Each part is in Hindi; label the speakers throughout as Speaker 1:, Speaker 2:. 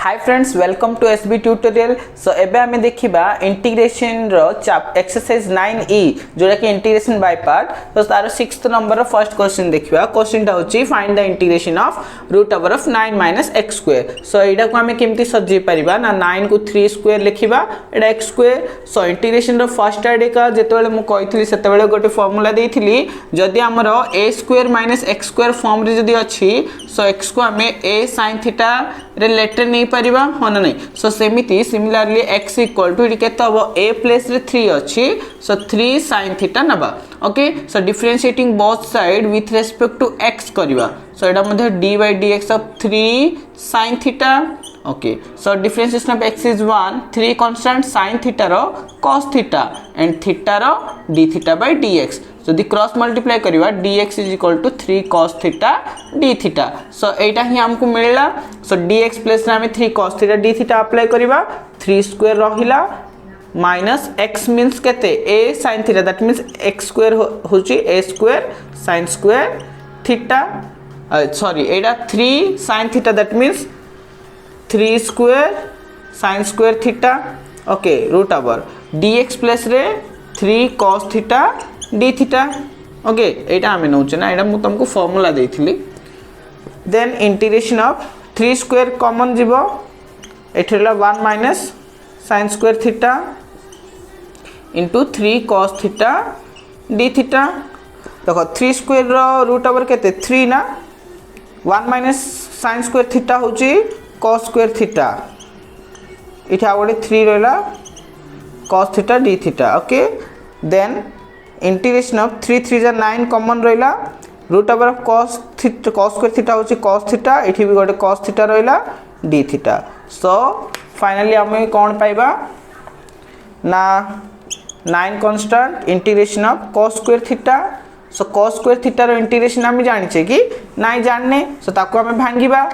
Speaker 1: Hi friends welcome to SB tutorial. So एबे आमे देखिबा इंटीग्रेशन रो एक्सरसाइज 9E जोरा कि इंटीग्रेशन बाय पार्ट। तो तार 6th नंबर रो फर्स्ट क्वेश्चन देखिबा। क्वेश्चन टा होची find the integration of root over of 9 - x square. So एडा को आमे केमती सजे परिबा ना 9 को 3 स्क्वायर लिखिबा एडा x स्क्वायर। सो इंटीग्रेशन रो फर्स्ट आइडिया जेतेबेले मु कहितली सेतेबेले गोटे फार्मूला देइथिली जदी हमरो a square - x square form रे जदी अछि सो x को आमे a sin थीटा रे लेटर नहीं परिबा हो ना नहीं। सो सेमिति सिमिलरली x इक्वल टू केते हबो a प्लेस रे 3 अछि सो 3 sin थीटा नबा। Okay so differentiating both side with respect to x करिबा। सो एडा मध्ये d by dx of 3 sin theta. Okay so differentiation of x is 1 3 constant sin theta रो cos थीटा एंड थीटा रो d theta by dx। So the cross multiply करिवा dx is equal to 3 cos theta d theta। so एटा ही हमको मिलला। so dx प्लस रे हम 3 cos theta d theta apply करिवा 3 स्क्वायर रहिला माइनस x मींस केते a sin theta that means x square होची a square sin square theta sorry एटा 3 sin theta दैट मींस 3 square sin square theta. Okay root over dx plus रे 3 cos theta d theta. Okay एटा हमें नउचे ना एटा मु तुमको फार्मूला देइथिली। Then integration of 3 square common जीवो एठला 1 minus sin square theta into 3 cos theta d theta. देखो 3 स्क्वायर रो रूट ओवर केते 3 ना 1 माइनस sin स्क्वायर थीटा होची cos स्क्वायर थीटा इठा गोटे 3 रहला cos theta d theta. Okay then integration of 3 3 जा 9 कॉमन रहिला root over of cos square theta होची cos थीटा एठी भी गोटे cos थीटा रहिला d थीटा। सो फाइनली हम कोन पाइबा ना 9 constant integration of cos square theta. So cos square theta रो इंटीग्रेशन हम जानि छे कि नाइ जानने सो ताको हम भांगीबा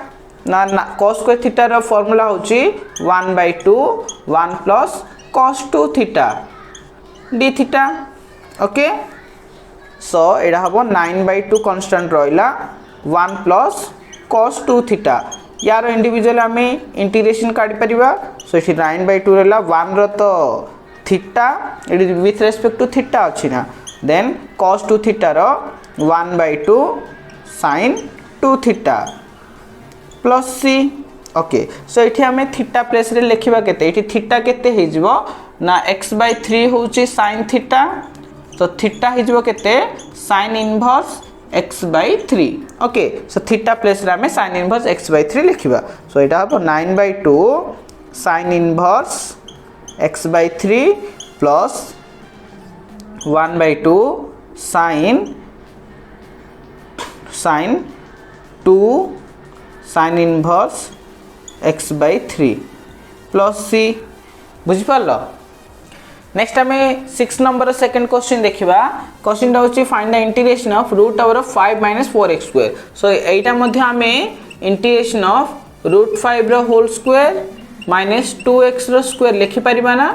Speaker 1: ना cos स्क्वायर थीटा रो फार्मूला होची 1/2 1 plus cos 2 theta d theta. Okay so एडा हबो 9/2 कांस्टेंट रहिला 1 प्लस cos 2 थीटा। यार इंडिविजुअल हमें इंटीग्रेशन काढी परिबा। सो इठी 9/2 रहला 1 रो तो theta it is with respect to theta अछि ना देन cos 2 थीटा रो 1/2 sin 2 theta plus c। Okay so इठी हमें थीटा प्लेस रे लिखिबा केते इठी थीटा केते हे जिवो ना x/3 होची sin थीटा तो थीटा हे जिवो केते sin inverse x/3। Okay so theta place रे हमें sin इनवर्स x/3 लिखिबा। सो एटा हबो 9/2 sin inverse x/3 plus 1/2 sin 2 sin inverse x/3 plus c। बुझि पालो। नेक्स्ट हमें 6 नंबर सेकंड क्वेश्चन देखिबा। क्वेश्चन टा होची find the integration of root over of 5 - 4x square. So एटा मध्ये हमें इंटीग्रेशन ऑफ रूट 5 रो होल स्क्वायर माइनस 2x रो स्क्वायर लिखि परिबा ना।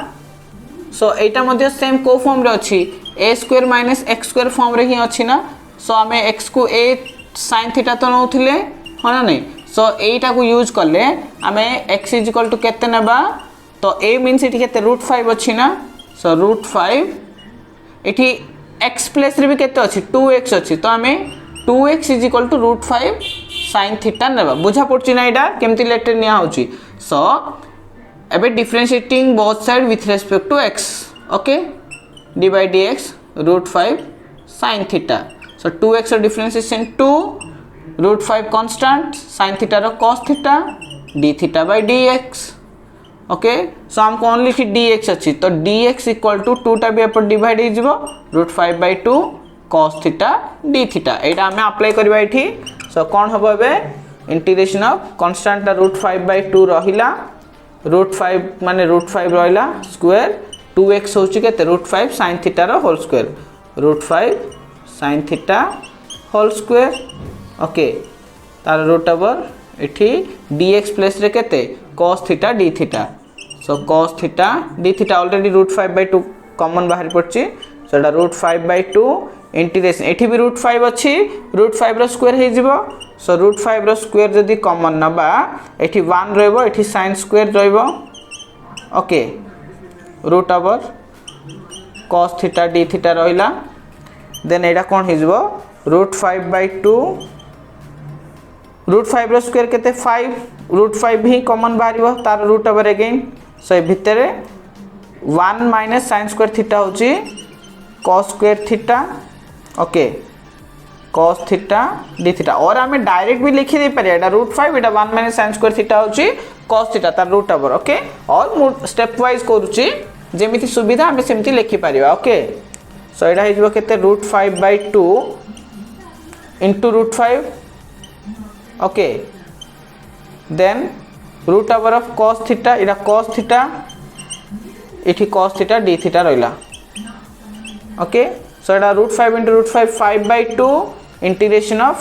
Speaker 1: सो एटा मध्ये सेम को फॉर्म रे अछि a square minus x square form रे ही अछि ना। सो हमें x को a sin थीटा तो नउथिले हो ना नहीं। सो एटा को यूज करले हमें x = केते नेबा तो a मींस इठी केते रूट 5 अछि ना। सो रूट 5 इठी x प्लस रे भी केते अछि 2x अछि तो हमें 2x = रूट 5 sin थीटा नेबा। बुझा पड़छि ना एटा केमति लेटर निया होछि। सो एबे differentiating both side with respect to x। Okay d by dx root 5 sin theta. So 2x रो differentiation 2 root 5 constant sin theta रो cos theta d theta by dx। Okay so हमको ओनली थी dx अछि तो dx = 2 टा भी अपन डिवाइड हे जिवो root 5/2 cos theta d theta एटा हमें अप्लाई करबा एठी। सो कोन हबो एबे इंटीग्रेशन ऑफ कांस्टेंट रूट 5/2 रहिला रूट 5 माने रूट 5 रहिला स्क्वायर 2x होची केते रूट 5 sin थीटा रो whole square root 5 sin theta whole square. Okay तार रूट ओवर एठी dx प्लस रे केते cos theta d theta. So cos theta d theta already root 5/2 common बाहर पड़छि। सो एटा रूट 5/2 इंटीग्रेशन एठी भी रूट 5 अछि रूट 5 रो स्क्वायर हे जिवो सो रूट 5 रो स्क्वायर जदि कॉमन नबा एठी 1 रहबो एठी sin स्क्वायर रहबो okay root over cos theta d theta रहिला देन एटा कोन हिजबो रूट 5/2 रूट 5 रो स्क्वायर केते 5 रूट 5 भी कॉमन बाहरिबो तार रूट ओवर अगेन सो भितरे 1 माइनस sin स्क्वायर थीटा होची cos square theta okay cos theta d theta और हमें डायरेक्ट भी लिखि दे पारे एटा रूट 5 एटा 1 माइनस sin स्क्वायर थीटा होची cos थीटा तार रूट ओवर ओके और स्टेप वाइज करूची जेमिति सुविधा हमें सेमति लिखि पारिबा ओके सो एटा हिजबो केते root 5/2 into root 5 okay then root over of cos theta एटा cos थीटा इठी cos थीटा d थीटा रहिला ओके सो एटा root 5 into root 5 5/2 integration of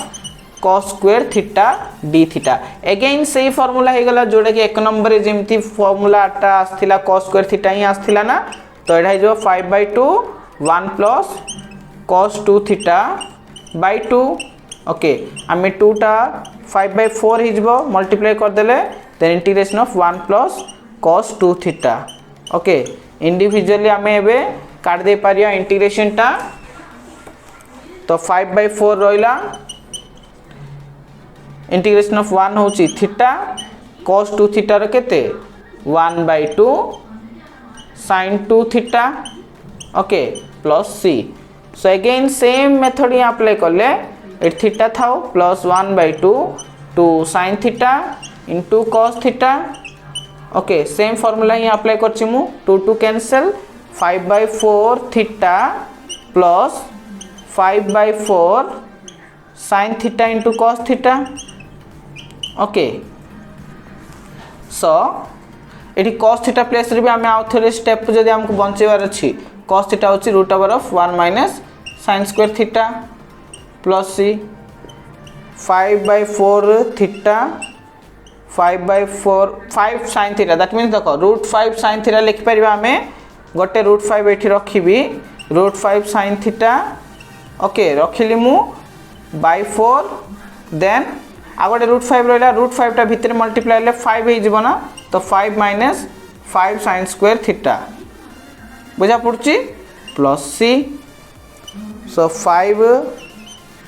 Speaker 1: cos square theta d theta again सेही फार्मूला हे गला जोडा कि एक नंबर जेमती फार्मूला आटा आस्थिला cos स्क्वायर थीटा ही आस्थिला ना तो एटा हिजो 5/2 1 plus cos 2 theta by 2 okay आमे 2 टा 5/4 हिजबो मल्टीप्लाई कर देले then integration of 1 plus cos 2 theta okay individually आमे एबे काट दे पारिया इंटीग्रेशन टा तो 5/4 रहिला इंटीग्रेशन ऑफ 1 होची थीटा cos 2 थीटा रो केते 1/2 sin 2 theta okay plus c so again same method ही अप्लाई करले एट थीटा थाओ plus 1/2 two sin theta into cos theta okay same formula ही अप्लाई करछि मु 2 cancel 5/4 theta plus 5/4 sin theta into cos theta okay so एटी cos थीटा प्लेस रे भी हमें आउ थरे स्टेप जदी हमको बंचेवार अछि cos थीटा होछि root over of 1 minus sin square theta plus c 5/4 theta 5/4 5 sin theta that means देखो रूट 5 sin थीटा लिख परिबा हमें गोटे रूट 5 एठी रखिबी रूट 5 sin थीटा ओके रखिली मु बाय 4 देन आगोटे रूट 5 रहला रूट 5 टा भीतर मल्टीप्लाई ले 5 हे जिवो ना तो 5 माइनस 5 sin स्क्वायर थीटा बुझा पड़ची plus c so 5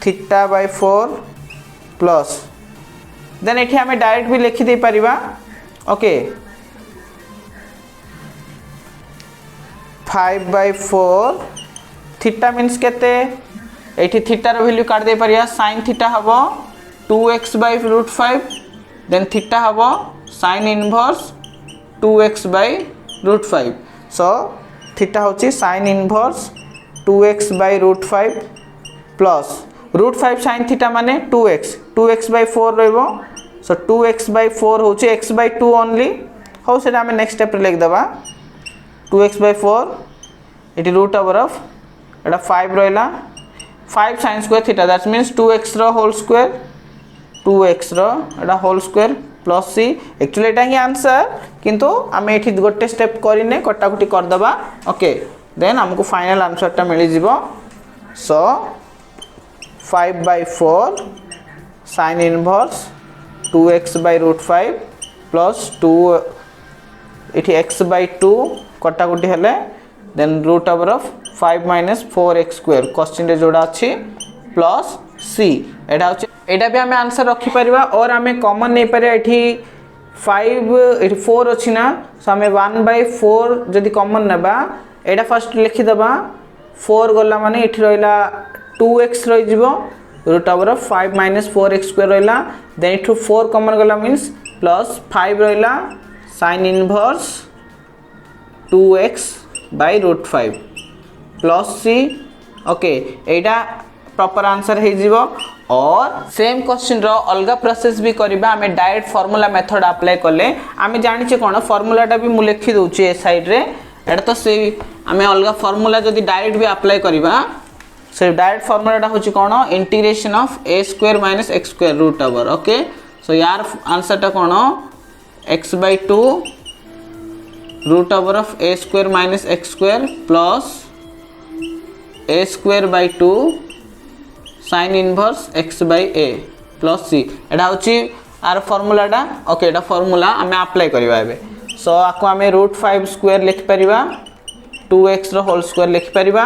Speaker 1: theta by 4 plus then एठी हमें डायरेक्ट भी लिखि दे परिबा ओके 5/4 थीटा मीन्स केते एठी थीटा रो वैल्यू काट दे परिया sin थीटा हबो 2x/√5 देन थीटा हबो sin inverse 2x/√5 so theta होची sin inverse 2x/√5 plus √5 sin theta माने 2x/4 रहबो सो 2x/4 होची x/2 ओनली हो सेटा हमें नेक्स्ट स्टेप रे लिख दबा 2x/4 it root over of एटा 5 रहला 5 sin square theta that means 2x रो होल स्क्वायर 2x रो एटा whole square plus c actually एटा ही आंसर किंतु हमें एठी गोटे स्टेप करिने कटाकुटी कर दबा ओके देन हमको फाइनल आंसर टा मिली जिवो सो 5/4 sin इनवर्स 2x/√5 प्लस 2 इठी x/2 कटाकुटी हेले then root over of 5 minus 4x square question रे जोड़ा अछि प्लस c एटा होछि एटा भी हमें आंसर रखि परिबा और हमें कॉमन नै पारे एठी 5 एठी 4 अछि ना सो हमें 1/4 जदी कॉमन नेबा एटा फर्स्ट लिखि दबा 4 गला माने एठी रहला 2x रहि जिवो root over of 5 minus 4x square रहला देन इथु 4 कॉमन गला मींस प्लस 5 रहला sin inverse 2x/√5 plus c okay एटा प्रॉपर आंसर हे जीवो और सेम क्वेश्चन रो अलगा प्रोसेस भी करबा हमें डायरेक्ट फार्मूला मेथड अप्लाई करले हमें जानि छै कोन फार्मूलाटा भी मु लिखि दउ छी ए साइड रे एटा तो से हमें अलगा फार्मूला जदी डायरेक्ट भी अप्लाई करबा से डायरेक्ट फार्मूलाटा होछि कोन integration of a² minus x² root over okay so यार आंसर टा कोन x/2 root over of a² minus x² plus a² by 2 sin inverse x/a plus C एटा होची आर फॉर्मूलाटा ओके एटा फॉर्मूला आमे अप्लाई करबा एबे सो आको आमे √5 स्क्वायर लिख परिबा 2x रो होल स्क्वायर लिख परिबा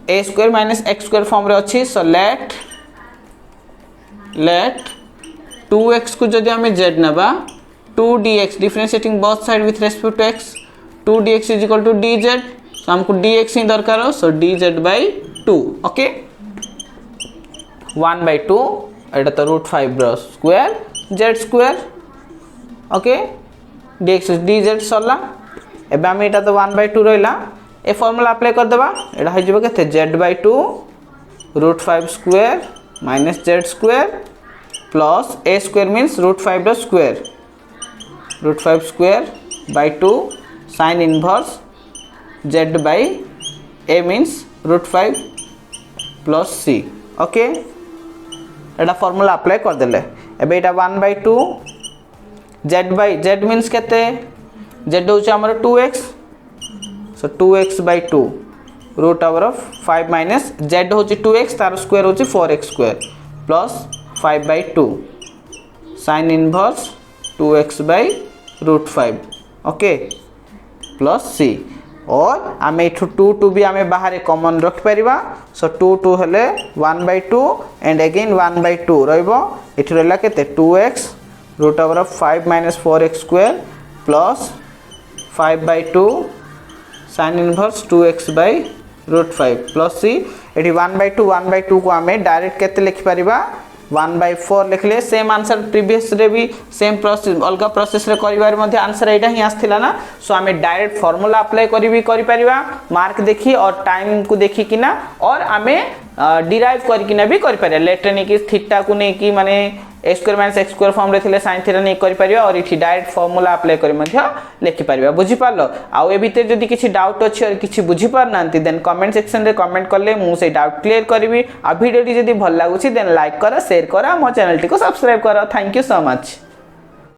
Speaker 1: a square minus x square form रे अछि सो लेट 2x को जदि आमे z नबा 2dx differentiating both side with respect to x 2dx is equal to dz so हमको dx ही दरकार हो सो dz/2 ओके 1/2 एटा तो √5 रो square z square okay dx dz सरला एबे हम एटा तो 1/2 रहला ए फार्मूला अप्लाई कर देबा एटा हो जबे केते z/2 √5 square minus z square plus a square means √5 रो square √5 square by 2 sin inverse z by a means √5 plus c okay एटा फार्मूला अप्लाई कर देले एबे एटा 1/2 z मींस केते z होची हमर 2x so 2x/2 root over of 5 minus z होची 2x तार स्क्वायर होची 4x square plus 5/2 sin inverse 2x/√5 okay plus c और आमे 2 भी आमे बाहर कॉमन रख परिबा सो 2 हेले 1/2 एंड अगेन 1/2 रहइबो एठी रहला केते 2x root over of 5 minus 4x square plus 5/2 sin inverse 2x/√5 plus c एठी 1/2 को आमे डायरेक्ट केते लिख परिबा 1/4 लिखले सेम आंसर प्रीवियस रे भी सेम प्रोसेस अलगा प्रोसेस रे करिवार मध्ये आंसर एटा ही आस्थिला ना सो आमे डायरेक्ट फार्मूला अप्लाई करि परिबा मार्क देखि और टाइम को देखि किना और आमे डिराइव करि किना भी करि परिया लेटर ने कि थीटा को ने कि माने a square minus x square form रे थिले sin थीटा ने करि परिया और इठी डायरेक्ट फार्मूला अप्लाई करि मध्ये लिखि परिबा बुझि पालो आ ए भीतर जदी किछि डाउट अछि और किछि बुझि पार नांती देन कमेंट सेक्शन रे कमेंट करले मु से डाउट क्लियर करबी आ वीडियो टी जदी भल लागुछि देन लाइक करा शेयर करा मो चैनल टी को सब्सक्राइब करा थैंक यू सो मच।